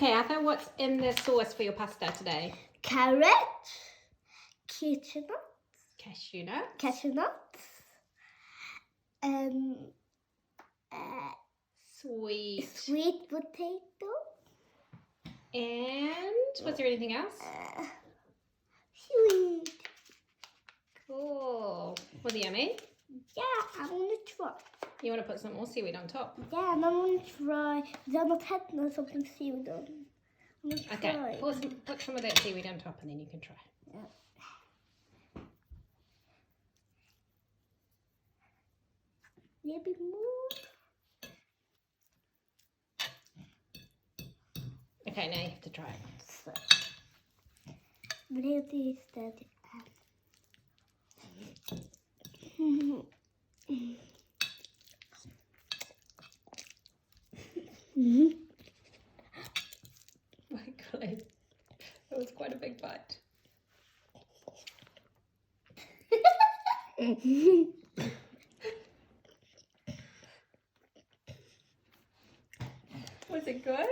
Okay, Arthur, what's in the sauce for your pasta today? Carrot, Cashew nuts. cashew nuts, Sweet potato, and was there anything else? seaweed. Cool. Was it yummy? Yeah, I want to try. You want to put some more seaweed on top? Yeah, and I want to try. I've not had something seaweed on. Okay, put some of that seaweed on top and then you can try. Yeah. Maybe more. Okay, now you have to try it. So, but here's the study. My God, that was quite a big bite. Was it good?